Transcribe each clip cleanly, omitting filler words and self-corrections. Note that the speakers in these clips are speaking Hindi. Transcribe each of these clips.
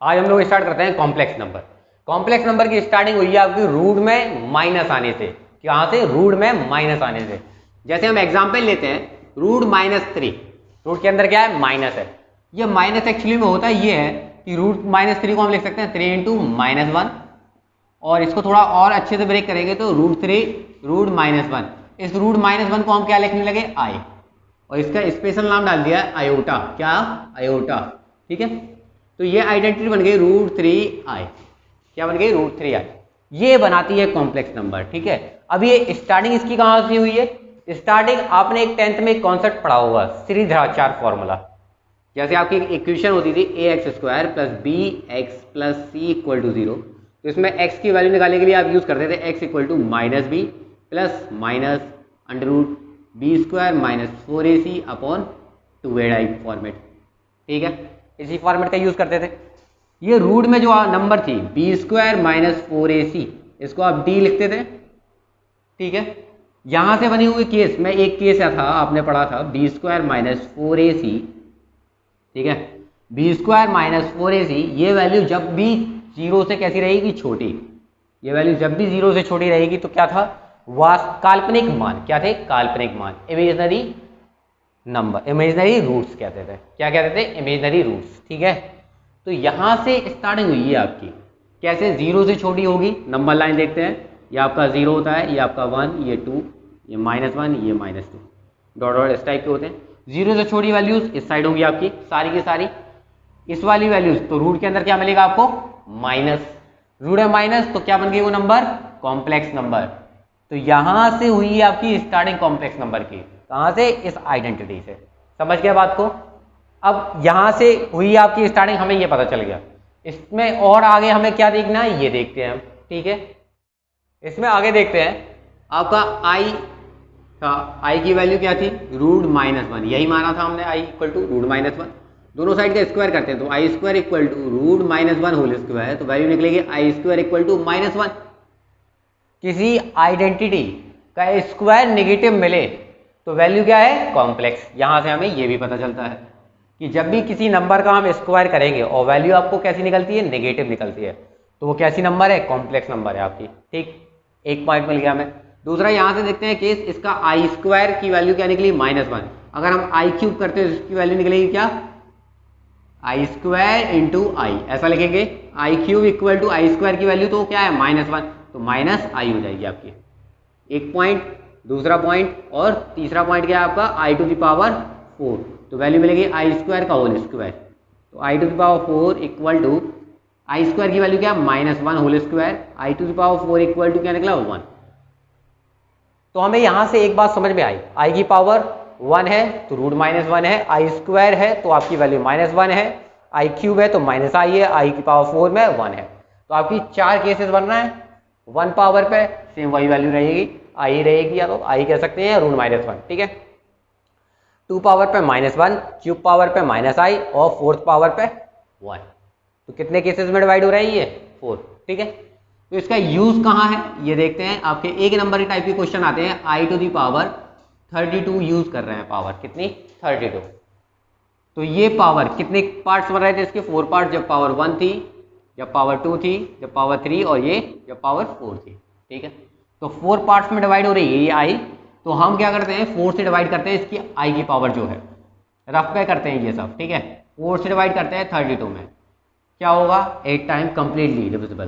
आज हम लोग स्टार्ट करते हैं कॉम्प्लेक्स नंबर। कॉम्प्लेक्स नंबर की स्टार्टिंग हुई है आपकी रूट में माइनस आने से। कहाँ से? रूट में माइनस आने से। जैसे हम एग्जाम्पल लेते हैं, रूट -3। रूट के अंदर क्या है? माइनस है। ये माइनस एक्चुअली में होता ये है कि रूट -3 को हम लिख सकते हैं 3 इंटू -1, और इसको थोड़ा और अच्छे से ब्रेक करेंगे तो √3 रूट -1। इस रूट -1 को हम क्या लिखने लगे? आई, और इसका स्पेशल नाम डाल दिया आयोटा। क्या? आयोटा। ठीक है, तो ये आइडेंटिटी बन गई √3i। क्या बन गई? √3i। ये बनाती है कॉम्प्लेक्स नंबर। ठीक है, अब ये स्टार्टिंग इसकी कहां से हुई है? स्टार्टिंग आपने एक 10th में एक कॉन्सेप्ट पढ़ा होगा, श्रीधराचार्य फॉर्मूला। जैसे आपकी इक्वेशन होती थी ax² + bx + c = 0, तो इसमें x की वैल्यू निकालने के लिए आप यूज करते थे x = -b plus minus √b² - 4ac upon 2ai format. ठीक है, इसी फॉर्मेट का यूज करते थे। ये रूट में जो नंबर थी b² - 4ac, इसको आप d लिखते थे। ठीक है, यहां से बनी हुई केस में एक केस था, आपने पढ़ा था b² - 4ac। ठीक है, b² - 4ac, ये वैल्यू जब भी 0 से कैसी रहेगी? छोटी। ये वैल्यू जब भी 0 से छोटी रहेगी तो क्या था? काल्पनिक मान। क्या थे? काल्पनिक मान, इमेजिनरी नंबर, इमेजिनरी रूट्स कहते थे। क्या कहते थे? Imaginary roots. ठीक है, तो यहां से स्टार्टिंग हुई है आपकी। कैसे? 0 से छोटी होगी। नंबर लाइन देखते हैं, ये आपका 0 होता है, ये आपका 1, ये 2, ये -1, ये -2, डॉट डॉट इस टाइप के होते हैं। 0 से छोटी वैल्यूज इस साइड होंगी आपकी सारी की सारी। इस वाली वैल्यूज तो रूट के अंदर क्या मिलेगा आपको? माइनस। रूट है माइनस, तो क्या बन गई वो नंबर? Complex number. तो यहां से हुई है आपकी स्टार्टिंग कॉम्प्लेक्स नंबर की। कहां से? इस आइडेंटिटी से। समझ गया बात को? अब यहां से हुई आपकी स्टार्टिंग, हमें ये पता चल गया। इसमें और आगे हमें क्या देखना है ये देखते हैं हम। ठीक है, इसमें आगे देखते हैं आपका आई की वैल्यू क्या थी? √-1। यही माना था हमने, i = √-1। दोनों साइड का स्क्वायर करते हैं तो i² = √-1 होल स्क्वायर, तो वैल्यू निकलेगी i² = -1। किसी आइडेंटिटी का स्क्वायर नेगेटिव मिले तो वैल्यू क्या है? कॉम्प्लेक्स। यहां से हमें यह भी पता चलता है कि जब भी किसी नंबर का हम स्क्वायर करेंगे और वैल्यू आपको कैसी निकलती है? नेगेटिव निकलती है, तो वो कैसी नंबर है? कॉम्प्लेक्स नंबर है आपकी। ठीक, एक पॉइंट मिल गया हमें। दूसरा यहां से देखते हैं केस, इसका i² की वैल्यू क्या निकली? -1। अगर हम i³ करते हैं तो इसकी वैल्यू निकलेगी क्या? i² × i, ऐसा लिखेंगे। i³ = i² की वैल्यू तो क्या है? -1, तो -i हो जाएगी आपकी। एक पॉइंट, दूसरा पॉइंट, और तीसरा पॉइंट क्या है आपका? i⁴, तो वैल्यू मिलेगी i² का होल स्क्वायर। तो i⁴ = i² की वैल्यू क्या? -1 होल स्क्वायर। i⁴ क्या निकला? 1। तो हमें यहां से एक बात समझ में आई, i की पावर 1 है तो √-1 है, i² है तो आपकी वैल्यू -1 है, i³ है तो -i है, i⁴ में 1 है। तो आपकी 4 केसेस बन रहा है। 1 पावर पे सेम वही वैल्यू रहेगी, i रहेगी, या तो i कह सकते हैं या √-1। ठीक है, 2 पावर पे -1, क्यूब पावर पे -i, और 4th पावर पे 1। तो कितने केसेस में डिवाइड हो रहे हैं? ये 4। ठीक है, तो इसका यूज कहाँ है ये देखते हैं। आपके एक नंबर के टाइप के क्वेश्चन आते हैं, i⁻32 यूज कर रहे हैं। पावर कितनी? 32। तो ये पावर कितने पार्ट्स बन रहे थे इसके? 4 पार्ट। जब पावर 1 थी, जब पावर 2 थी, जब पावर 3, और ये जब पावर 4 थी। ठीक है, तो 4 पार्ट्स में डिवाइड हो रही है ये आई। तो हम क्या करते हैं? 4 से डिवाइड करते हैं इसकी आई की पावर जो है, रफ पे करते हैं ये सब। ठीक है, 4 से डिवाइड करते हैं 32 में, क्या होगा? 8 टाइम कंप्लीटली डिविजिबल।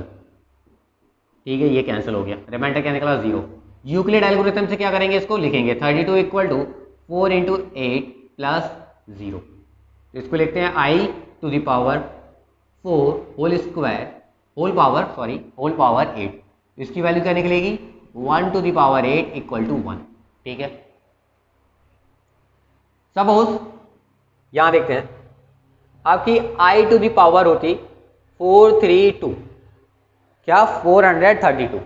ठीक है, ये कैंसिल हो गया, रिमाइंडर क्या निकला? 0। यूक्लिड एल्गोरिथम से क्या करेंगे? इसको लिखेंगे 32 = 4 × 8 + 0। इसको लिखते हैं i⁴ होल पावर 8। इसकी वैल्यू क्या निकलेगी? 1⁸ = 1। ठीक है, सपोज यहां देखते हैं आपकी i⁴ होती 432, क्या? 432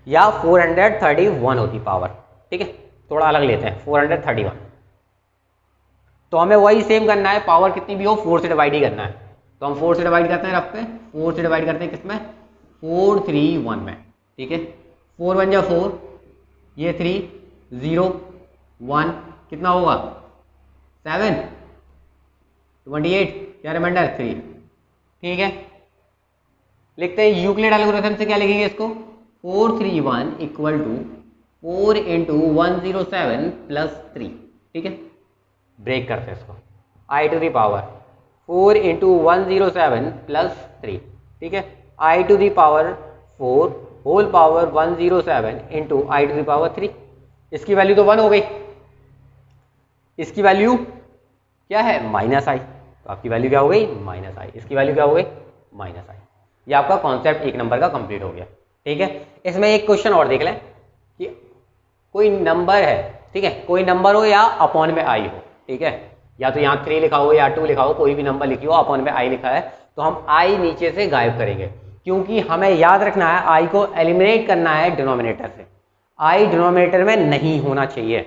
या 431 होती पावर। ठीक है, थोड़ा अलग लेते हैं, 431। तो हमें वही सेम करना है, पावर कितनी भी हो 4 से डिवाइड ही करना है। तो हम 4 से डिवाइड करते हैं, रफ पे 4 से डिवाइड करते हैं किसमें? 431 में। ठीक है, 4 1 = 4, ये 3, 0 1, कितना होगा? 7, 28, क्या रिमाइंडर? 3। ठीक है, लिखते हैं यूक्लिड एल्गोरिथम से क्या लिखेंगे इसको, 431 इक्वल टू 4 इंटू 107 प्लस 3। ठीक है, ब्रेक करते हैं इसको, I to the power 4 into 107 plus 3। ठीक है, I to the power 4 whole power 107 into I to the power 3। इसकी वैल्यू तो 1 हो गई, इसकी वैल्यू क्या है माइनस आई, तो आपकी वैल्यू क्या हो गई माइनस आई, इसकी वैल्यू क्या हो गई माइनस आई। ये आपका कॉन्सेप्ट 1 नंबर का कंप्लीट हो गया। ठीक है, इसमें एक क्वेश्चन और देख लें कि कोई नंबर है, ठीक है, कोई नंबर हो या अपॉन में आई हो, ठीक है, या तो यहाँ 3 लिखा हो या 2 लिखा हो, कोई भी नंबर लिखी हो, अपॉन में आई लिखा है, तो हम आई नीचे से गायब करेंगे, क्योंकि हमें याद रखना है आई को एलिमिनेट करना है डिनोमिनेटर से। आई डिनोमिनेटर में नहीं होना चाहिए,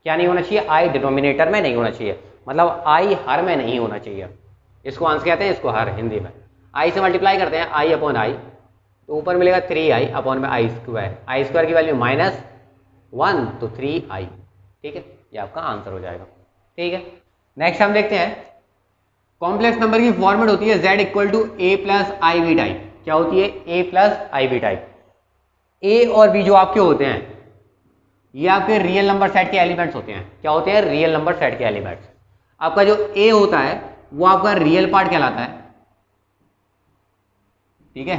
क्या नहीं होना चाहिए, आई डिनोमिनेटर में नहीं होना चाहिए, मतलब आई हर में नहीं होना चाहिए। इसको आंसर कहते हैं, इसको हर हिंदी में। आई से मल्टीप्लाई करते हैं आई अपॉन आई, तो ऊपर मिलेगा 3i अपॉन में आई स्क्वायर की वैल्यू -1 तो 3i। ठीक है, ये आपका आंसर हो जाएगा। ठीक है, नेक्स्ट हम देखते हैं कॉम्प्लेक्स नंबर की फॉर्मेट होती है z equal to a plus i b type. क्या होती है, a plus i b type. a और b जो आपके होते हैं ये आपके रियल नंबर सेट के एलिमेंट्स होते हैं। क्या होते हैं, रियल नंबर सेट के एलिमेंट्स। आपका जो a होता है वो आपका रियल पार्ट कहलाता है। ठीक है,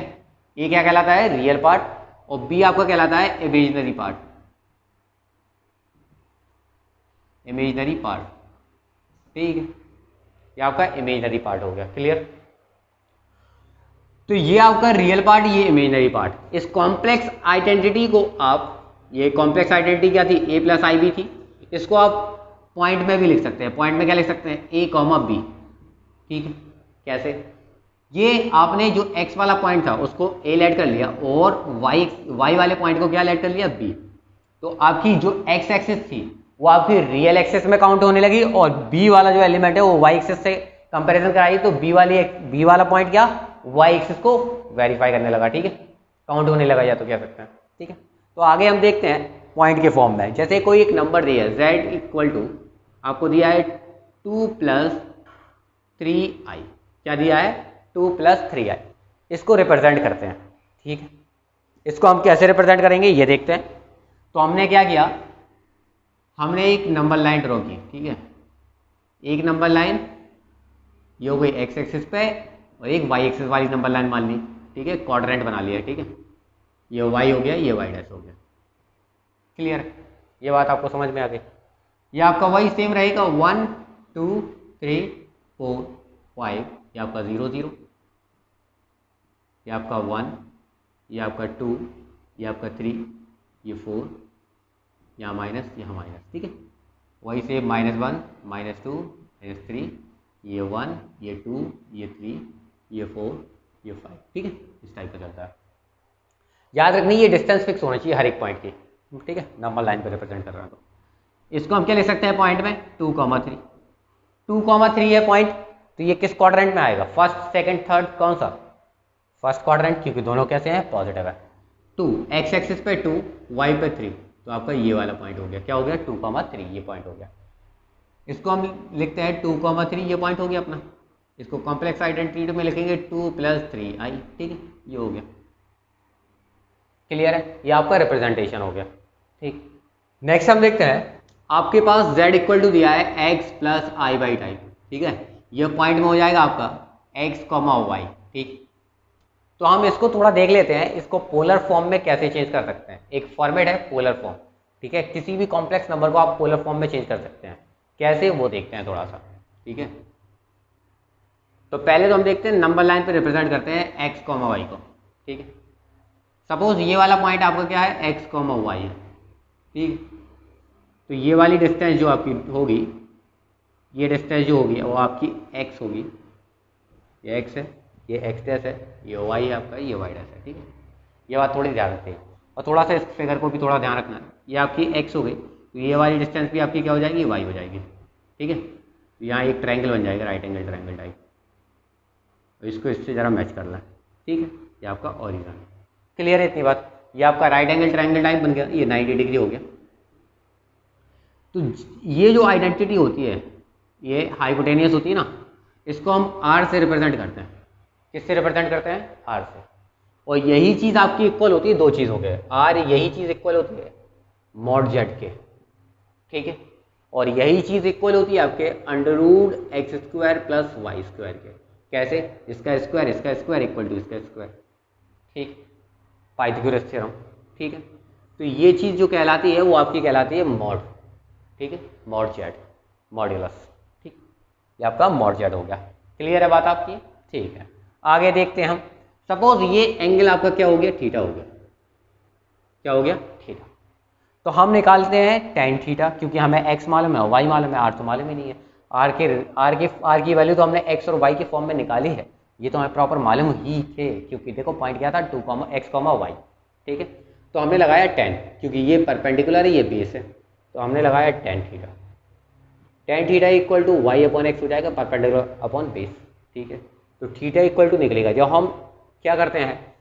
ये क्या कहलाता है, रियल पार्ट, और बी आपका कहलाता है इमेजिनरी पार्ट। इमेजिनरी पार्ट, ठीक है, ये आपका इमेजिनरी पार्ट हो गया। क्लियर, तो ये आपका रियल पार्ट, ये इमेजिनरी पार्ट। इस कॉम्प्लेक्स आइडेंटिटी को आप, ये कॉम्प्लेक्स आइडेंटिटी क्या थी, a प्लस आई बी थी, इसको आप पॉइंट में भी लिख सकते हैं। पॉइंट में क्या लिख सकते हैं, a कॉमा बी। ठीक है, कैसे, ये आपने जो x वाला पॉइंट था उसको a ऐड कर लिया और y वाले पॉइंट को क्या ऐड कर लिया, b। तो आपकी जो x एक्सिस थी वो आपकी रियल एक्सिस में काउंट होने लगी, और b वाला जो एलिमेंट है वो y एक्सिस से कंपैरिजन कराई, तो b वाला पॉइंट क्या y एक्सिस को वेरीफाई करने लगा। ठीक है, काउंट होने लगा, या तो कह सकते हैं। ठीक है, तो आगे हम देखते हैं पॉइंट के फॉर्म में। जैसे कोई एक नंबर दिया है z इक्वल टू, आपको दिया है 2 प्लस 3i। क्या दिया है, 2 प्लस 3i। इसको रिप्रेजेंट करते हैं। ठीक है, इसको हम कैसे रिप्रेजेंट करेंगे ये देखते हैं। तो हमने क्या किया, हमने एक नंबर लाइन ड्रॉ की। ठीक है, एक नंबर लाइन ये हो गई x एक्सिस पे, और एक y एक्सिस वाली नंबर लाइन मान ली। ठीक है, क्वाड्रेंट बना लिया। ठीक है, ये y हो गया, ये y डैश हो गया। क्लियर, ये बात आपको समझ में आ गई। ये आपका y सेम रहेगा, 1 2 3 4 5, ये आपका 0 0, ये आपका 1, ये आपका 2, ये आपका 3, ये 4, यहाँ माइनस, यहाँ माइनस। ठीक है, वही से -1 -2 -3, ये 1, ये 2, ये 3, ये 4, ये 5। ठीक है, इस टाइप का चलता है। याद रखनी ये डिस्टेंस फिक्स होनी चाहिए हर एक पॉइंट की। ठीक है, नंबर लाइन पर रिप्रेजेंट कर रहा हूँ, तो इसको हम क्या लिख सकते हैं पॉइंट में, 2, 3। 2, 3 है पॉइंट, तो ये किस क्वाड्रेंट में आएगा, फर्स्ट सेकंड थर्ड, कौन सा, फर्स्ट क्वाड्रेंट, क्योंकि दोनों कैसे हैं, पॉजिटिव है। 2 x एक्सिस पे 2, y पे 3, तो आपका ये वाला पॉइंट हो गया। क्या हो गया, 2, 3, ये पॉइंट हो गया। इसको हम लिखते हैं 2, 3, ये पॉइंट हो गया अपना। इसको कॉम्प्लेक्स आइडेंटिटी में लिखेंगे 2 प्लस 3i। ठीक है, ये हो गया। क्लियर है, ये आपका रिप्रेजेंटेशन हो गया। ठीक, नेक्स्ट हम देखते हैं, आपके पास z इक्वल टू दिया है x plus I by type. ठीक है, ये पॉइंट में हो जाएगा आपका x, y। ठीक, तो हम इसको थोड़ा देख लेते हैं, इसको पोलर फॉर्म में कैसे चेंज कर सकते हैं। एक फॉर्मेट है पोलर फॉर्म। ठीक है, किसी भी कॉम्प्लेक्स नंबर को आप पोलर फॉर्म में चेंज कर सकते हैं, कैसे वो देखते हैं थोड़ा सा। ठीक है, तो पहले तो हम देखते हैं नंबर लाइन पे रिप्रेजेंट करते हैं x, y को। ठीक है, सपोज ये वाला पॉइंट आपका क्या है, x, y है। ठीक, तो ये वाली डिस्टेंस जो आपकी होगी, ये डिस्टेंस जो होगी वो आपकी x होगी, ये x है, ये x डैश है, ये y है आपका, ये y डैश है। ठीक है, ये बात थोड़ी ध्यान रखते हैं, और थोड़ा सा इस फिगर को भी थोड़ा ध्यान रखना है। ये आपकी x हो गई, तो ये वाली डिस्टेंस भी आपकी क्या हो जाएगी, y हो जाएगी। ठीक है, तो यहाँ एक ट्रायंगल बन जाएगा, राइट एंगल ट्रायंगल टाइप। तो इसको इससे ज़रा मैच कर लें। ठीक है, ये आपका ओरिजिन। क्लियर है इतनी बात, ये आपका राइट एंगल ट्रायंगल टाइप बन गया, ये 90 डिग्री हो गया। तो ये जो आइडेंटिटी होती है, ये हाइपोटेनियस होती है ना, इसको हम r से रिप्रेजेंट करते हैं। किससे रिप्रेजेंट करते हैं? आर से। और यही चीज़ आपकी इक्वल होती है दो चीज़ हो गए, आर यही चीज़ इक्वल होती है मॉड जेड के, ठीक है, और यही चीज़ इक्वल होती है आपके under root x square plus y square के। कैसे? इसका स्क्वायर इक्वल टू इसका स्क्वायर, ठीक, पाइथागोरस थ्योरम, ठीक है। तो ये चीज़ जो कहलाती है वो आपकी कहलाती है मॉड, ठीक है, मॉड जेड, मॉड्यूलस, ठीक, ये आपका मॉड जेड हो गया। क्लियर है बात आपकी? ठीक है, आगे देखते हैं हम। सपोज ये एंगल आपका क्या हो गया? थीटा हो गया। क्या हो गया? थीटा। तो हम निकालते हैं टेन थीटा, क्योंकि हमें एक्स मालूम है और वाई मालूम है, आर तो मालूम ही नहीं है। आर की वैल्यू तो हमने एक्स और वाई के फॉर्म में निकाली है, ये तो हमें प्रॉपर मालूम ही थे, क्योंकि देखो पॉइंट क्या था, 2 एक्स वाई, ठीक है। तो हमने लगाया 10, क्योंकि ये परपेंडिकुलर है, ये बेस है, तो हमने लगाया tan theta. Tan theta equal to y upon x हो जाएगा, परपेंडिकुलर अपॉन बेस, ठीक है। तो थीटा इक्वल टू निकलेगा, जब हम क्या करते हैं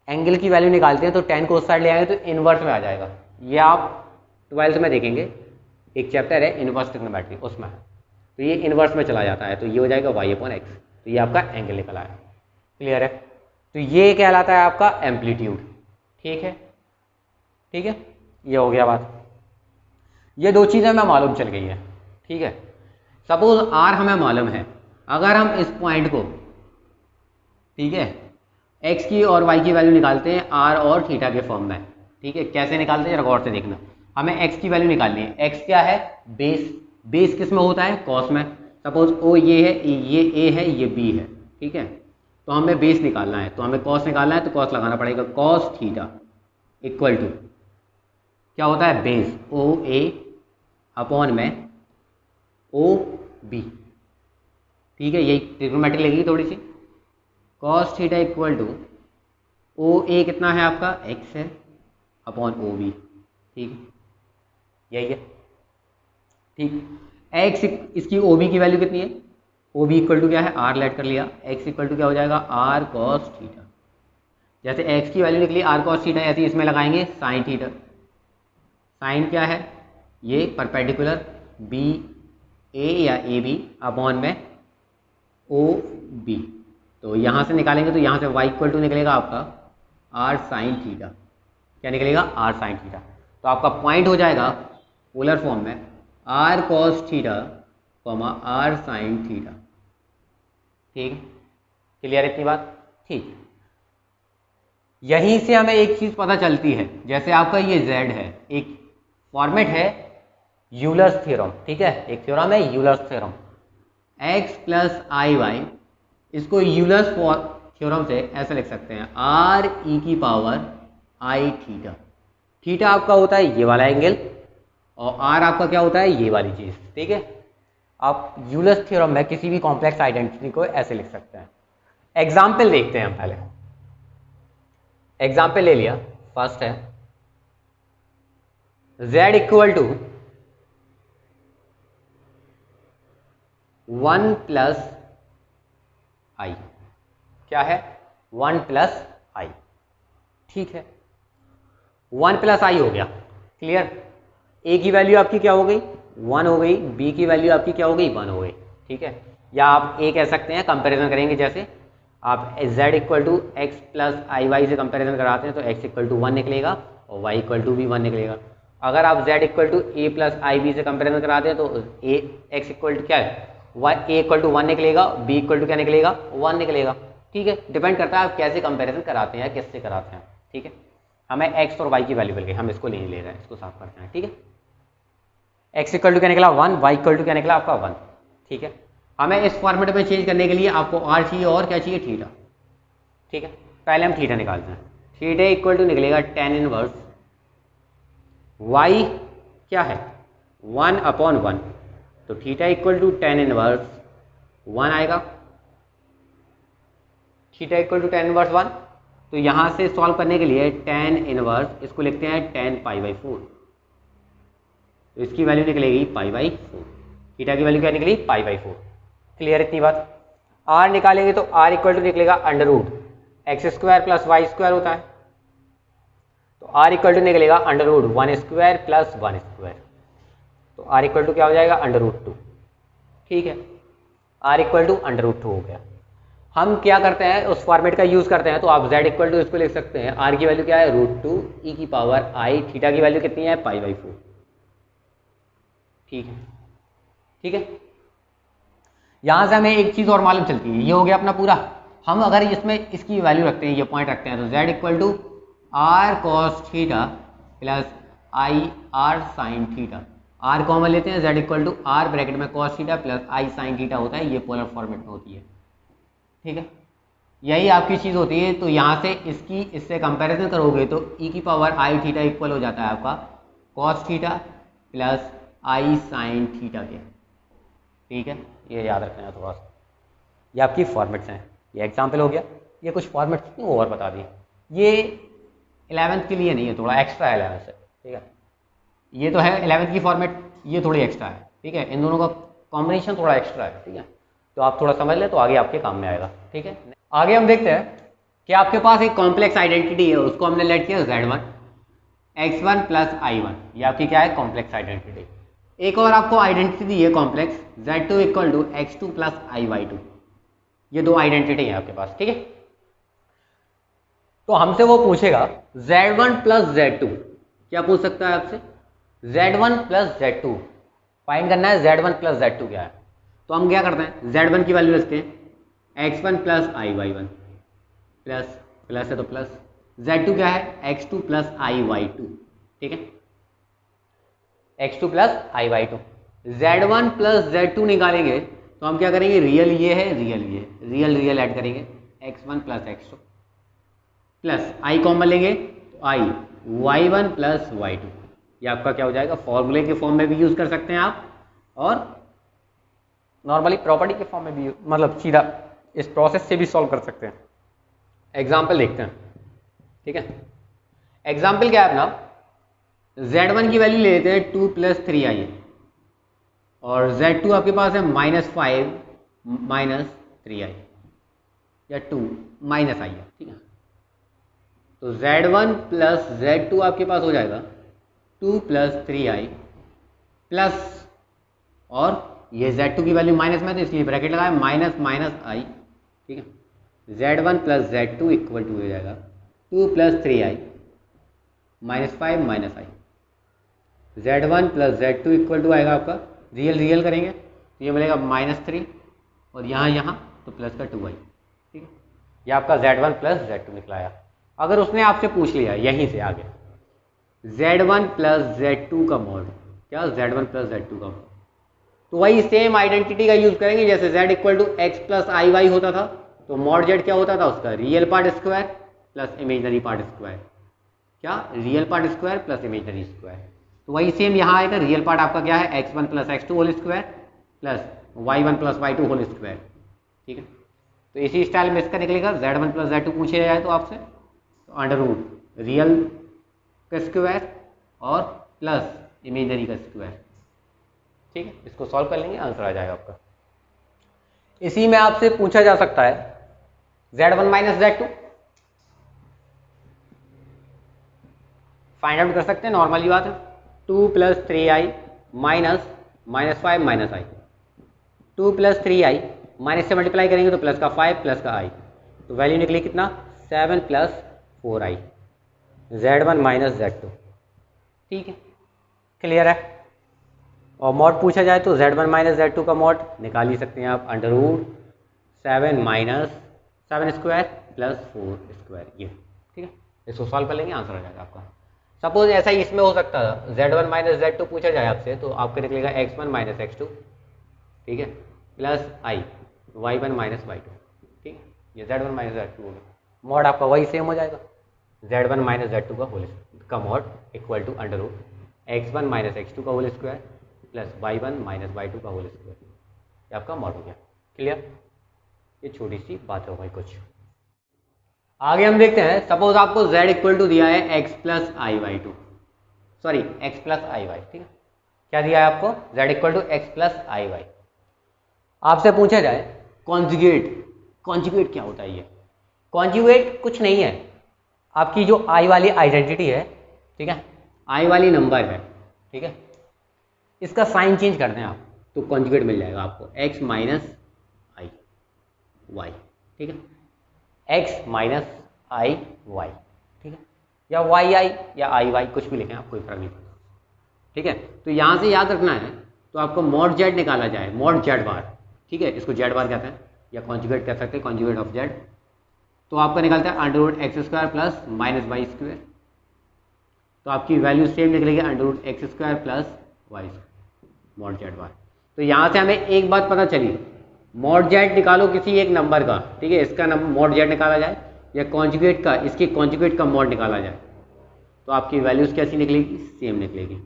एंगल की वैल्यू निकालते हैं तो 10 को उस साइड ले आएंगे तो इन्वर्स में आ जाएगा। ये आप 12th में देखेंगे, एक चैप्टर है इन्वर्स ट्रिग्नोमेट्री, उसमें तो ये इन्वर्स में चला जाता है, तो ये हो जाएगा वाई अपॉन एक्स, तो ये आपका एंगल निकल आया। क्लियर है? तो ये कहलाता है आपका एम्पलीट्यूड, ठीक है, ठीक है, ये हो गया बात। ये दो चीज़ें हमें मालूम चल गई है, ठीक है। सपोज आर हमें मालूम है, अगर हम इस पॉइंट को, ठीक है, एक्स की और वाई की वैल्यू निकालते हैं आर और थीटा के फॉर्म में, ठीक है, कैसे निकालते हैं जरा गौर से देखना। हमें एक्स की वैल्यू निकालनी है, एक्स क्या है? बेस। बेस किस में होता है? कॉस में। सपोज ओ ये है, ये ए है, ये बी है, ठीक है, तो हमें बेस निकालना है, तो हमें कॉस निकालना है, तो कॉस लगाना पड़ेगा, कॉस थीटा इक्वल टू क्या होता है? बेस ओ ए अपॉन में ओ बी, ठीक है, यही ट्रिग्नोमेट्री लगेगी थोड़ी सी। Cos theta equal to O A कितना है आपका? एक्स है, अपॉन ओ बी, ठीक है, यही है, ठीक। एक्स इसकी ओ बी की वैल्यू कितनी है? ओ बी इक्वल टू क्या है? आर लेट कर लिया, एक्स इक्वल टू क्या हो जाएगा? R cos theta. जैसे एक्स की वैल्यू निकली आर कॉस थीटा, ऐसे इसमें लगाएंगे साइन थीटा। साइन क्या है? ये परपेंडिकुलर बी ए या ए बी अपॉन में ओ बी, तो यहाँ से निकालेंगे तो यहाँ से y इक्वल टू निकलेगा आपका आर साइन थीटा। क्या निकलेगा? R sine theta. तो आपका पॉइंट हो जाएगा पोलर फॉर्म में r cos theta comma r sine theta, ठीक है, क्लियर इतनी बात? ठीक। यहीं से हमें एक चीज़ पता चलती है, जैसे आपका ये z है, एक फॉर्मेट है यूलर्स थ्योरम, ठीक है, एक थ्योरम है Euler's theorem, x plus i Y, इसको यूलर्स थ्योरम से ऐसे लिख सकते हैं आर ई की पावर आई थीटा। थीटा आपका होता है ये वाला एंगल और आर आपका क्या होता है? ये वाली चीज़, ठीक है। आप यूलर्स थ्योरम में किसी भी कॉम्प्लेक्स आइडेंटिटी को ऐसे लिख सकते हैं। एग्जाम्पल देखते हैं हम पहले। एग्जाम्पल ले लिया, फर्स्ट है z इक्वल टू 1 प्लस आई, क्या है? 1 प्लस आई, ठीक है, 1 प्लस आई हो गया, क्लियर। ए की वैल्यू आपकी क्या हो गई? 1 हो गई, बी की वैल्यू आपकी क्या हो गई? 1 हो गई, ठीक है। या आप ए कह सकते हैं, कंपैरिजन करेंगे, जैसे आप z equal to x plus i y से कंपैरिजन कराते हैं तो x इक्वल टू 1 निकलेगा और y इक्वल टू भी 1 निकलेगा। अगर आप z equal to a plus i b से कंपैरिजन कराते हैं तो ए एक्स इक्वल टू क्या है? ए इक्वल टू 1 निकलेगा, बी इक्वल टू क्या निकलेगा? 1 निकलेगा, ठीक है। डिपेंड करता है आप कैसे कंपैरिजन कराते हैं, किससे कराते हैं, ठीक है। हमें x और y की वैल्यू मिल गई, हम इसको नहीं ले रहे हैं, इसको साफ करते हैं, ठीक है। x इक्वल टू क्या निकला? 1, y इक्वल टू क्या निकला आपका? 1, ठीक है। हमें इस फॉर्मेट में चेंज करने के लिए आपको r चाहिए और क्या चाहिए? थीटा, ठीक है। पहले हम थीटा निकालते हैं। थीटा इक्वल टू निकलेगा tan इनवर्स y क्या है? 1 अपॉन 1, तो theta equal to tan inverse 1 आएगा। Theta equal to tan inverse 1, तो यहाँ से सॉल्व करने के लिए tan इनवर्स इसको लिखते हैं tan पाई बाई 4, तो इसकी वैल्यू निकलेगी पाई बाई 4। थीटा की वैल्यू क्या निकली? पाई बाई 4, क्लियर इतनी बात। r निकालेंगे तो r इक्वल टू निकलेगा under root x square plus y square होता है, तो r इक्वल टू निकलेगा under root 1 square plus 1 square, तो r इक्वल टू क्या हो जाएगा? अंडर रूट 2, ठीक है। r equal to under root 2 हो गया। हम क्या करते हैं, उस फॉर्मेट का यूज़ करते हैं, तो आप z इक्वल टू इसको लिख सकते हैं, r की वैल्यू क्या है √2 e की पावर i, थीटा की वैल्यू कितनी है π/4। ठीक है, ठीक है। यहाँ से हमें एक चीज़ और मालूम चलती है, ये हो गया अपना पूरा। हम अगर इसमें इसकी वैल्यू रखते हैं, ये पॉइंट रखते हैं, तो z equal to r cos theta plus i r sine theta, r common लेते हैं, z equal to r bracket में cos theta plus i sine theta होता है, ये पोलर फॉर्मेट में होती है। ठीक है, यही आपकी चीज़ होती है। तो यहाँ से इसकी इससे कंपैरिजन करोगे तो e की पावर i थीटा इक्वल हो जाता है आपका cos theta plus i sine theta के। ठीक है, ये याद रखना है थोड़ा सा। ये आपकी फॉर्मेट्स हैं, ये एग्जाम्पल हो गया। ये कुछ फॉर्मेट्स और बता दिए, ये 11th के लिए नहीं है, थोड़ा एक्स्ट्रा 11th से। ठीक है, ये तो है 11th की फॉर्मेट, ये थोड़ी एक्स्ट्रा है। ठीक है, इन दोनों का कॉम्बिनेशन थोड़ा एक्स्ट्रा है। ठीक है, तो आप थोड़ा समझ लें तो आगे आपके काम में आएगा। ठीक है, आगे हम देखते हैं कि आपके पास एक कॉम्प्लेक्स आइडेंटिटी है, उसको हमने लेट किया z1 x1 प्लस i1, ये आपकी क्या है कॉम्प्लेक्स आइडेंटिटी। एक और आपको आइडेंटिटी दी है complex z2 equal to x2 plus i/2, ये दो आइडेंटिटी है आपके पास। ठीक है, तो हमसे वो पूछेगा z1 प्लस z2, क्या पूछ सकता है आपसे, z1 प्लस z2 फाइंड करना है, z1 प्लस z2 क्या है। तो हम क्या करते हैं, z1 की वैल्यू रखते हैं x1 plus i/1 plus plus है तो प्लस, z2 क्या है x2 प्लस i/2। ठीक है, x2 plus i/2, z1 plus z2 निकालेंगे तो हम क्या करेंगे, रियल ये है, रियल ये, रियल रियल ऐड करेंगे, x1 plus x2 plus i common लेंगे तो i y1 प्लस y2, ये आपका क्या हो जाएगा, फॉर्मूले के फॉर्म में भी यूज कर सकते हैं आप, और नॉर्मली प्रॉपर्टी के फॉर्म में भी, मतलब सीधा इस प्रोसेस से भी सॉल्व कर सकते हैं। एग्जाम्पल देखते हैं। ठीक है, एग्जाम्पल क्या है अपना, z1 की वैल्यू ले लेते हैं 2 प्लस 3i, और z2 आपके पास है -5 माइनस 3i या 2 माइनस i है। ठीक है, तो z1 प्लस z2 आपके पास हो जाएगा 2 प्लस 3i प्लस, और ये z2 की वैल्यू माइनस में, तो इसलिए ब्रैकेट लगाए माइनस माइनस i। ठीक है, z1 plus z2 equal to हो जाएगा 2 plus 3i minus 5 minus i, z1 plus z2 equal to आएगा आपका, रियल रियल करेंगे तो ये मिलेगा -3, और यहाँ तो प्लस का 2i। ठीक है, ये आपका z1 प्लस z2 निकलाया। अगर उसने आपसे पूछ लिया यहीं से आगे z1 प्लस z2 का मॉड, क्या z1 प्लस z2 का मॉड, तो वही सेम आइडेंटिटी का यूज करेंगे, जैसे z equal to x plus i/y होता था, तो मॉड z क्या होता था, उसका real part square plus imaginary part square, क्या real part square plus imaginary square. तो वही सेम यहाँ आएगा, रियल पार्ट आपका क्या है x1 plus x2 whole square plus y1 plus y2 whole square. ठीक है, तो इसी स्टाइल में इसका निकलेगा, z1 प्लस z2 पूछे जाए तो आपसे, तो अंडर रूट रियल का स्क्वायर और प्लस इमेजनरी का स्क्वायर। ठीक है, इसको सॉल्व कर लेंगे, आंसर आ जाएगा आपका। इसी में आपसे पूछा जा सकता है z1 minus z2, find out कर सकते हैं, नॉर्मली बात है, 2 plus 3i minus minus 5 minus i, 2 plus 3i minus से मल्टीप्लाई करेंगे तो प्लस का 5 प्लस का i, तो वैल्यू निकली कितना 7 plus 4i, z1 minus z2। ठीक है, क्लियर है। और मॉड पूछा जाए तो z1 माइनस z2 का मॉड निकाल ही सकते हैं आप, under root 7 minus 7 square plus 4 square, ये। ठीक है, इसको सॉल्व कर लेंगे, आंसर आ जाएगा आपका। सपोज ऐसा ही इसमें हो सकता था, z1 माइनस z2 पूछा जाए आपसे, तो आपका निकलेगा x1 माइनस x2, ठीक है, plus i y1 minus y2। ठीक है, ये z1 माइनस z2 हो गया, मॉड आपका वही सेम हो जाएगा, z1 माइनस z2 का होल का mod equal to under root x1 minus x2 का whole square plus y1 minus y2 का होल स्क्वायर, ये आपका मॉड हो गया। क्लियर, ये छोटी सी बात हो गई कुछ। आगे हम देखते हैं, सपोज आपको z इक्वल टू दिया है x plus i/2, sorry x plus i/y। ठीक है, क्या दिया है आपको, z equal to x plus i/y। आपसे पूछा जाए कॉन्जुगेट, कॉन्जुगेट क्या होता है, ये कॉन्जुगेट कुछ नहीं है, आपकी जो i वाली आइडेंटिटी है, ठीक है, i वाली नंबर है, ठीक है, इसका साइन चेंज कर दें आप तो कॉन्जुगेट मिल जाएगा आपको, x माइनस i y। ठीक है, x माइनस आई वाई, ठीक है, या वाई आई या आई वाई, कुछ भी लिखें आप, कोई फर्क नहीं पड़ता, ठीक है। तो यहाँ से याद रखना है, तो आपको मॉड जेड निकाला जाए, मॉड जेड बार, ठीक है, इसको जेड बार कहते हैं या कॉन्जुगेट कह सकते हैं, कॉन्जुगेट ऑफ जेड। तो आपका निकलता है under root x square plus minus Y square, तो आपकी वैल्यू सेम निकलेगी under root x square plus Y mod Z bar. तो यहाँ से हमें एक बात पता चली, मॉड जेड निकालो किसी एक नंबर का, ठीक है, इसका मॉड जेड निकाला जाए या कॉन्जुगेट का, इसके कॉन्जुगेट का मॉड निकाला जाए, तो आपकी वैल्यूज कैसी निकलेगी, सेम निकलेगी,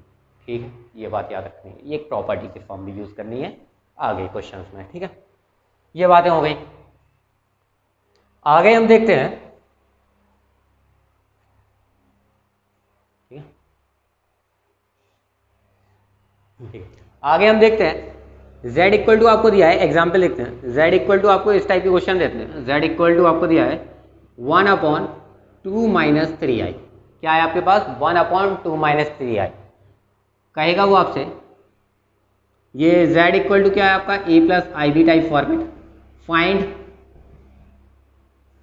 ठीक है। ये बात याद रखनी है, ये एक प्रॉपर्टी की फॉर्म भी यूज करनी है आगे क्वेश्चंस में, ठीक है। ये बातें हो गई, आगे हम देखते हैं, ठीक है, ठीक है, आगे हम देखते हैं z इक्वल टू आपको दिया है, एग्जाम्पल लिखते हैं, z इक्वल टू आपको इस टाइप के क्वेश्चन देते हैं, z इक्वल टू आपको दिया है 1/2 माइनस 3i, क्या है आपके पास 1/2 माइनस 3i, कहेगा वो आपसे ये z इक्वल टू क्या है आपका a plus i b type format, find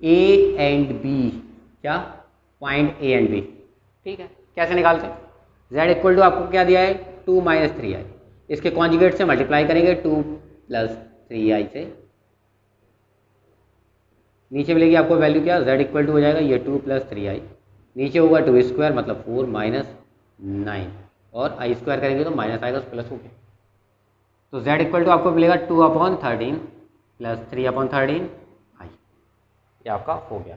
a and b, क्या फाइंड a एंड b, ठीक है। कैसे निकालते हैं, z इक्वल टू आपको क्या दिया है 2 माइनस 3i, इसके कॉन्जुगेट से मल्टीप्लाई करेंगे 2 प्लस 3i से, नीचे मिलेगी आपको वैल्यू क्या, z इक्वल टू हो जाएगा ये 2 प्लस 3i, नीचे होगा 2 स्क्वायर मतलब 4 माइनस 9, और आई स्क्वायर करेंगे तो माइनस आएगा प्लस हो गया, तो z इक्वल टू आपको मिलेगा 2/13 प्लस 3/13 आई, ये आपका हो गया।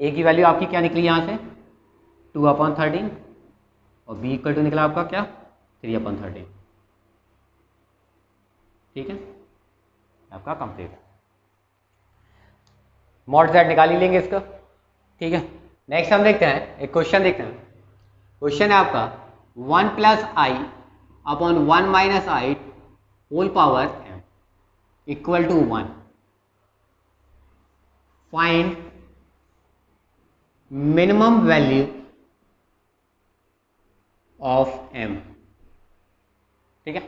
a की वैल्यू आपकी क्या निकली यहाँ से 2/13 और b इक्वल टू निकला आपका क्या 3/13, ठीक है, आपका कंप्लीट। मॉड जेड निकाल ही लेंगे इसका, ठीक है। नेक्स्ट हम देखते हैं, एक क्वेश्चन देखते हैं, क्वेश्चन है आपका 1 plus i upon 1 minus i whole power m equal to 1, find minimum value of m, ठीक है।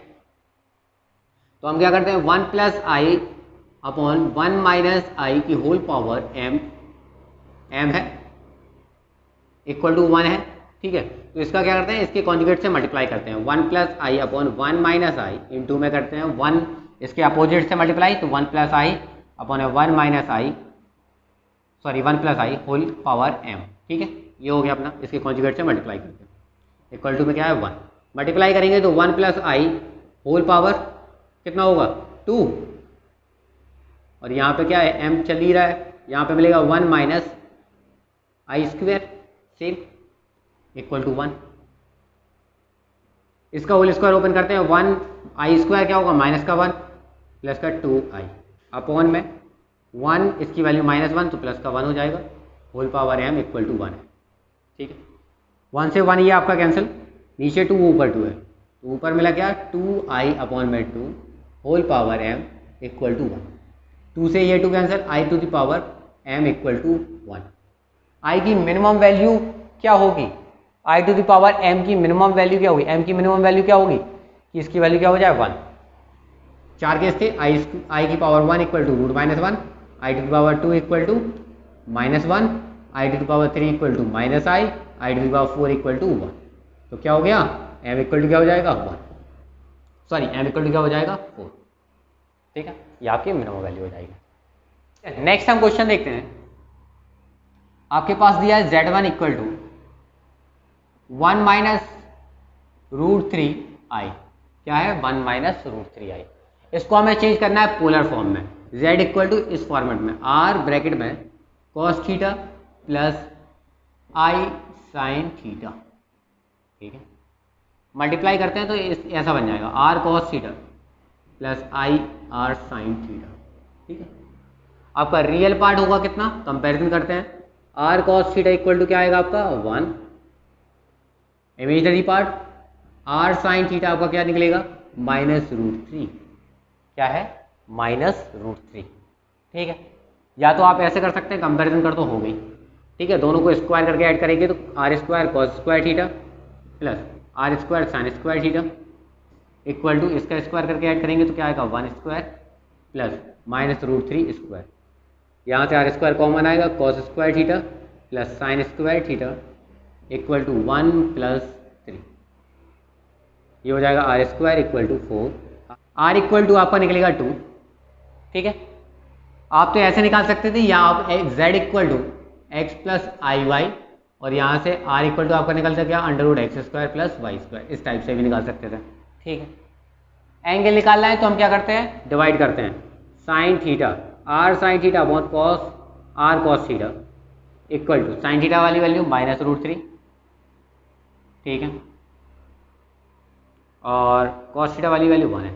तो हम क्या करते हैं 1 plus i upon 1 minus i की होल पावर m है इक्वल टू 1 है, ठीक है। तो इसका क्या करते हैं, इसके कॉन्जुगेट से मल्टीप्लाई करते हैं, 1 plus i upon 1 minus I into में करते हैं 1 इसके अपोजिट से मल्टीप्लाई, तो 1 plus i upon 1 minus I, sorry 1 plus I whole power m, ठीक है, ये हो गया अपना, इसके कॉन्जुगेट से मल्टीप्लाई करते हैं, इक्वल टू में क्या है 1, मल्टीप्लाई करेंगे तो 1 प्लस आई होल पावर कितना होगा 2, और यहाँ पे क्या है m चल ही रहा है, यहाँ पे मिलेगा 1 minus i square same equal to 1, इसका होल स्क्वायर ओपन करते हैं, 1 आई स्क्वायर क्या होगा माइनस का 1 प्लस का 2i अपॉन में 1 इसकी वैल्यू -1 तो प्लस का 1 हो जाएगा, whole power m equal to 1 है, ठीक है। 1 से 1 ये आपका कैंसिल, नीचे 2 ऊपर 2 है, तो ऊपर मिला क्या 2i अपॉन में 2 whole power m equal to 1, 2 से ये 2 cancel, i to the power m equal to 1, i की मिनिमम वैल्यू क्या होगी, i to the power m की मिनिमम वैल्यू क्या होगी, m की मिनिमम वैल्यू क्या होगी कि इसकी वैल्यू क्या हो जाए 1, 4 केस थे, i की power 1 equal to root minus 1, i to the power 2 equal to -1, i to the power 3 equal to minus i to the power 4 equal to 1, तो क्या हो गया m इक्वल टू क्या हो जाएगा 1, सॉरी m इक्वल टू क्या हो जाएगा 4, ठीक है, ये आपकी मिनिमम वैल्यू हो जाएगी। नेक्स्ट हम क्वेश्चन देखते हैं, आपके पास दिया है z1 equal to 1 minus root 3i, क्या है 1 माइनस रूट 3i, इसको हमें चेंज करना है पोलर फॉर्म में, z इक्वल टू इस फॉर्मेट में r ब्रैकेट में cos theta plus i sine theta, ठीक है, मल्टीप्लाई करते हैं तो ऐसा बन जाएगा r cos theta plus i r sine theta, ठीक है। आपका रियल पार्ट होगा कितना, कंपैरिजन करते हैं, r cos theta equal to क्या आएगा आपका 1, imaginary part r sine theta आपका क्या निकलेगा -√3, क्या है -√3, ठीक है। या तो आप ऐसे कर सकते हैं, कंपैरिजन कर तो हो गई, ठीक है, दोनों को स्क्वायर करके ऐड करेंगे तो r square cos square theta plus r square sine square theta equal to इसका स्क्वायर करके ऐड करेंगे तो क्या आएगा 1 स्क्वायर प्लस -√3 स्क्वायर, यहाँ से आर स्क्वायर कॉमन आएगा, cos square theta plus sine square theta equal to 1 + 3। ये हो जाएगा r square equal to 4। R equal to आपका निकलेगा 2। ठीक है, आप तो ऐसे निकाल सकते थे, या आप z equal to x plus i y, और यहाँ से r इक्वल टू आपका निकलता क्या √x² + y², इस टाइप से भी निकाल सकते थे। ठीक है, एंगल निकालना है तो हम क्या करते हैं, डिवाइड करते हैं। Sine theta r sine theta बहुत cos r cos theta equal to sine theta वाली वैल्यू -√3। ठीक है, और कॉस थीटा वाली वैल्यू 1 है।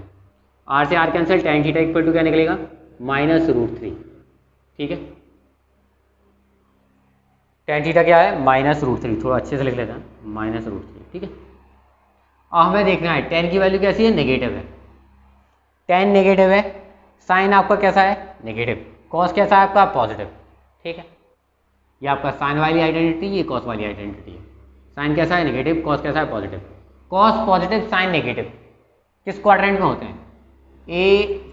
r से r कैंसिल, tan थीटा इक्वल टू क्या निकलेगा -√3। ठीक है, tan थीटा क्या है -√3, थोड़ा अच्छे से लिख लेते हैं -√3। ठीक है, अब हमें देखना है tan की वैल्यू कैसी है, नेगेटिव है। tan नेगेटिव है, साइन आपका कैसा है नेगेटिव, कॉस कैसा है आपका पॉजिटिव। ठीक है, ये आपका साइन वाली आइडेंटिटी, ये कॉस वाली आइडेंटिटी है। साइन कैसा है नेगेटिव, कॉस कैसा है positive. Cos positive sine negative किस क्वाड्रेंट में होते हैं, A,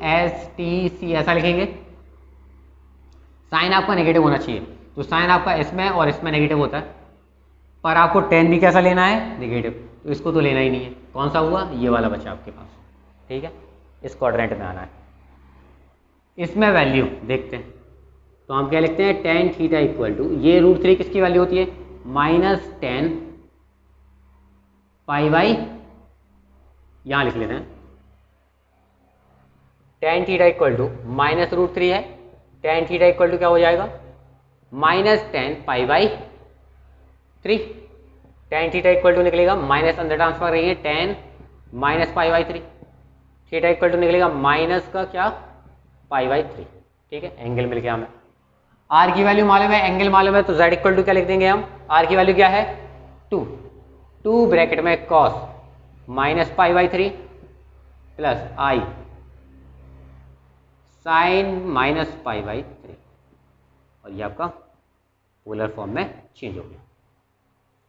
S, T, C ऐसा लिखेंगे। साइन आपका नेगेटिव होना चाहिए, तो साइन आपका इसमें और इसमें नेगेटिव होता है, पर आपको tan भी कैसा लेना है नेगेटिव, तो इसको तो लेना ही नहीं है। कौन सा हुआ, ये वाला बचा आपके पास। ठीक है, इस क्वाड्रेंट में आना है। इसमें वैल्यू देखते हैं, तो हम क्या लिखते हैं, tan थीटा इक्वल टू, ये √3 किसकी वैल्यू होती है -10 पाई/, यहाँ लिख लेते हैं tan थीटा इक्वल टू -√3 है, tan थीटा इक्वल टू क्या हो जाएगा -10 पाई/3। tan थीटा इक्वल टू निकलेगा माइनस, अंदर ट्रांसफर रही है tan -पाई/3, थीटा इक्वल टू निकलेगा माइनस का क्या पाई/3। ठीक है, एंगल मिल गया हमें। आर की वैल्यू मालूम है, एंगल मालूम है, तो z इक्वल टू क्या लिख देंगे हम, आर की वैल्यू क्या है 2 ब्रैकेट में cos -पाई/3 प्लस आई sin -पाई/3, और ये आपका पोलर फॉर्म में चेंज हो गया।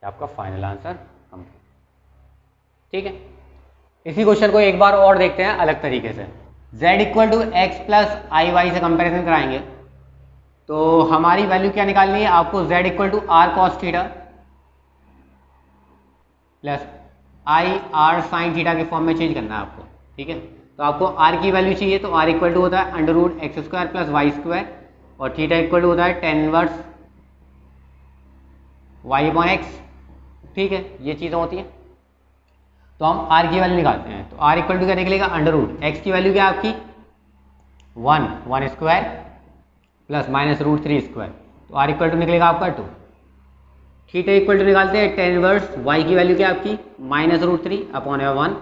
ये आपका फाइनल आंसर हम। ठीक है, इसी क्वेश्चन को एक बार और देखते हैं अलग तरीके से। z equal to x plus i y से कंपेरिजन कराएंगे, तो हमारी वैल्यू क्या निकालनी है आपको, z equal to r cos theta plus i r sine theta के फॉर्म में चेंज करना है आपको। ठीक है, तो आपको r की वैल्यू चाहिए, तो r इक्वल टू होता है √x² + y², और थीटा इक्वल टू होता है tan इनवर्स y/x। ठीक है, ये चीज़ें होती हैं। तो हम r की वैल्यू निकालते हैं, तो r इक्वल टू क्या निकलेगा, √x की वैल्यू क्या है आपकी 1 स्क्वायर प्लस -√3², तो r इक्वल टू निकलेगा आपका 2। थीटा इक्वल टू निकालते हैं tan इनवर्स y की वैल्यू क्या है आपकी -√3/1,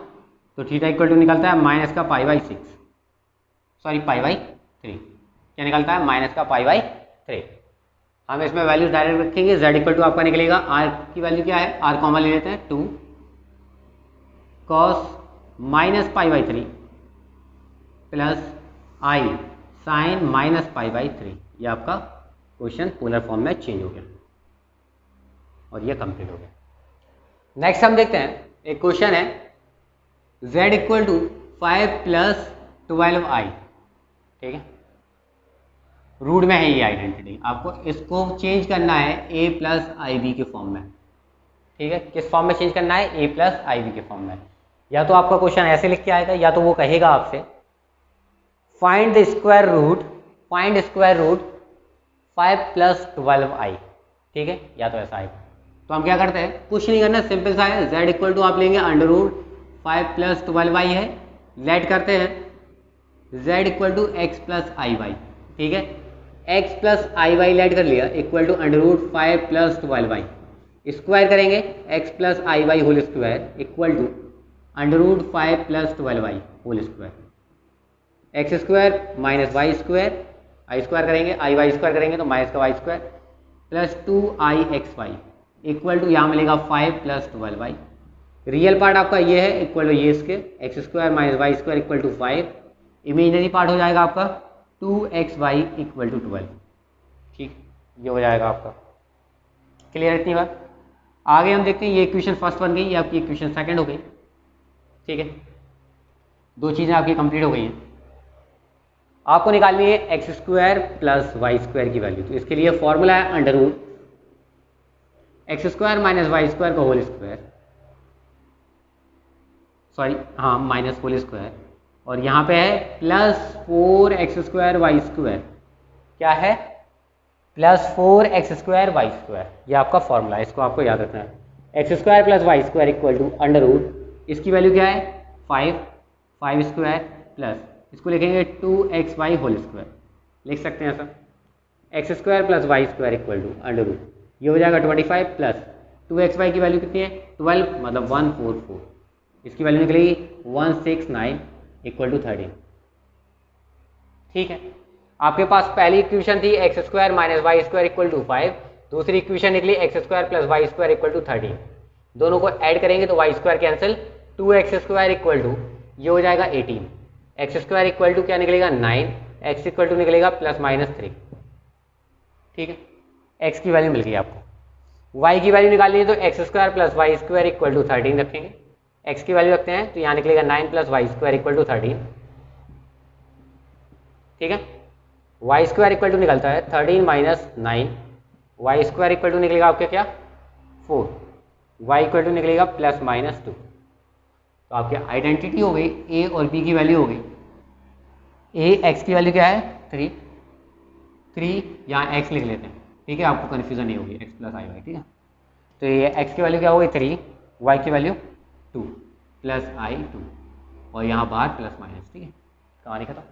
तो थीटा इक्वल टू निकलता है माइनस का पाई/6, सॉरी पाई/3, क्या निकलता है माइनस का पाई/3। हम इसमें वैल्यू डायरेक्ट रखेंगे, z इक्वल टू आपका निकलेगा, r की वैल्यू क्या है, r कॉमन ले लेते हैं 2 cos -पाई/3 प्लस आई साइन -पाई/3। ये आपका क्वेश्चन पोलर फॉर्म में चेंज हो गया, और ये कंप्लीट हो गया। नेक्स्ट हम देखते हैं, एक क्वेश्चन है z इक्वल टू 5 + 12i। ठीक है, रूट में है ये आइडेंटिटी, आपको इसको चेंज करना है a + ib के फॉर्म में। ठीक है, किस फॉर्म में चेंज करना है, a + ib के फॉर्म में। या तो आपका क्वेश्चन ऐसे लिख के आएगा, या तो वो कहेगा आपसे find the square root 5 + 12i। ठीक है, या तो ऐसा आएगा। तो हम क्या करते हैं, कुछ नहीं करना, सिंपल सा है, z इक्वल टू आप लेंगे √5 + 12i है, लेट करते हैं z equal to x + iy। ठीक है, x + iy लेट कर लिया, इक्वल टू √5 + 12i, स्क्वायर करेंगे x + iy whole square equal to √5 + 12i whole square, x² -y², i square करेंगे iy स्क्वायर करेंगे तो माइनस का y² plus 2ixy equal to यहाँ मिलेगा 5 + 12y। रियल पार्ट आपका ये है, इक्वल टू ये इसके x² - y² equal to 5, imaginary part हो जाएगा आपका 2xy इक्वल टू 12। ठीक, ये हो जाएगा आपका। क्लियर इतनी बात। आगे हम देखते हैं, ये इक्वेशन फर्स्ट बन गई, ये आपकी इक्वेशन सेकंड हो गई। ठीक है, दो चीज़ें आपकी कंप्लीट हो गई हैं। आपको निकालनी है x square plus y square की वैल्यू। तो इसके लिए फॉर्मूला है under root x square minus Y square का होल स्क्वायर, सॉरी हाँ माइनस होल स्क्वायर, और यहाँ पे है plus 4x square y square. क्या है? Plus 4x square y square. ये आपका फॉर्मूला है, इसको आपको याद रखना है। X square plus y square equal to under root, इसकी वैल्यू क्या है 5 स्क्वायर प्लस इसको लिखेंगे 2xy होल स्क्वायर, लिख सकते हैं ऐसा। X square plus y square equal to under root, ये हो जाएगा 25 प्लस 2xy की वैल्यू कितनी है 12, मतलब 144, इसकी वैल्यू निकलेगी 169 इक्वल टू 13। ठीक है, आपके पास पहली इक्वेशन थी x square minus Y square equal to 5, दूसरी इक्वेशन निकली x square plus y square equal to 13। दोनों को ऐड करेंगे तो y square cancel, 2x square equal to ये हो जाएगा 18, एक्स स्क्वायर इक्वल टू क्या निकलेगा 9, एक्स इक्वल टू निकलेगा प्लस माइनस 3। ठीक है, एक्स की वैल्यू मिल गई आपको। वाई की वैल्यू निकालनी है तो x square plus y square equal to 13 रखेंगे, एक्स की वैल्यू रखते हैं तो यहाँ निकलेगा 9 plus y square equal to 13। ठीक है, वाई स्क्वायर इक्वल टू निकलता है 13 minus 9, y square equal to निकलेगा आपके क्या 4, वाई इक्वल टू निकलेगा प्लस माइनस 2। तो आपकी आइडेंटिटी हो गई, ए और बी की वैल्यू हो गई। ए एक्स की वैल्यू क्या है 3, यहाँ एक्स लिख लेते हैं, ठीक है, आपको कन्फ्यूजन नहीं होगी, एक्स प्लस आई वाई। ठीक है, तो ये एक्स की वैल्यू क्या हो गई 3, वाई की वैल्यू 2 प्लस आई 2, और यहाँ बाहर प्लस माइनस। ठीक है, कहानी खत्म।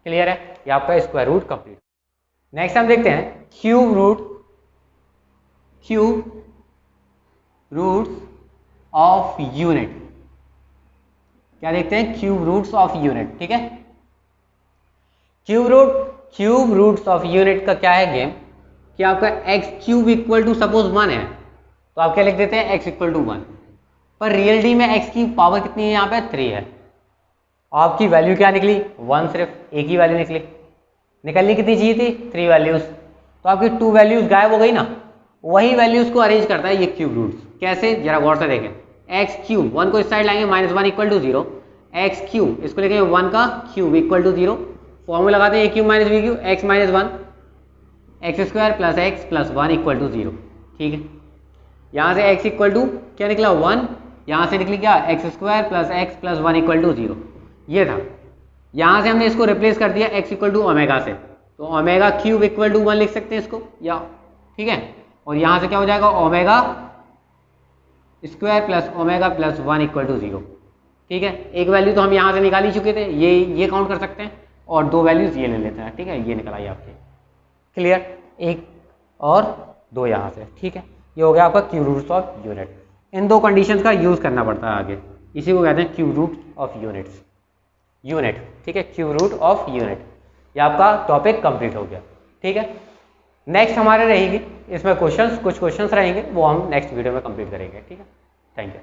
क्लियर है, ये आपका स्क्वायर रूट कंप्लीट। नेक्स्ट हम देखते हैं क्यूब रूट्स ऑफ यूनिट। क्या देखते हैं? Cube roots of unit. ठीक है, क्यूब रूट्स ऑफ यूनिट का क्या है गेम कि आपका x cube equal to suppose 1 है तो आप क्या लिख देते हैं एक्स इक्वल टू 1, पर रियलिटी में एक्स की पावर कितनी है यहाँ पे 3 है। आपकी वैल्यू क्या निकली 1, सिर्फ एक ही वैल्यू निकलनी कितनी चाहिए थी 3 वैल्यूज, तो आपकी 2 वैल्यूज गायब हो गई ना। वही वैल्यूज को अरेंज करता है ये क्यूब रूट्स। कैसे, जरा गौर से देखें। एक्स क्यूब 1 को इस साइड लाएंगे -1 इक्वल टू 0, एक्स क्यूब इसको लिखेंगे 1 का क्यूब इक्वल टू 0, फॉर्मूला लगाते हैं A cube minus B cube X minus 1, X square plus x plus 1 equal to 0। ठीक है, यहाँ से x इक्वल टू क्या निकला 1, यहाँ से निकली क्या x square plus x plus 1 equal to 0, ये था। यहाँ से हमने इसको रिप्लेस कर दिया x इक्वल टू ओमेगा से, तो ओमेगा क्यूब इक्वल टू 1 लिख सकते हैं इसको, या ठीक है, और यहाँ से क्या हो जाएगा omega square plus omega plus 1 equal to 0। ठीक है, एक वैल्यू तो हम यहाँ से निकाल ही चुके थे, ये काउंट कर सकते हैं, और 2 वैल्यूज ये ले लेते हैं। ठीक है, ये निकल आई आपकी। क्लियर, 1 और 2 यहाँ से। ठीक है, ये हो गया आपका क्यूब रूट्स ऑफ यूनिट। इन 2 कंडीशंस का यूज करना पड़ता है आगे, इसी को कहते हैं क्यूब रूट ऑफ यूनिट। ठीक है, क्यूब रूट ऑफ यूनिट। ये आपका टॉपिक कंप्लीट हो गया। ठीक है, नेक्स्ट हमारे रहेगी इसमें कुछ क्वेश्चंस रहेंगे, वो हम नेक्स्ट वीडियो में कंप्लीट करेंगे। ठीक है, थैंक यू।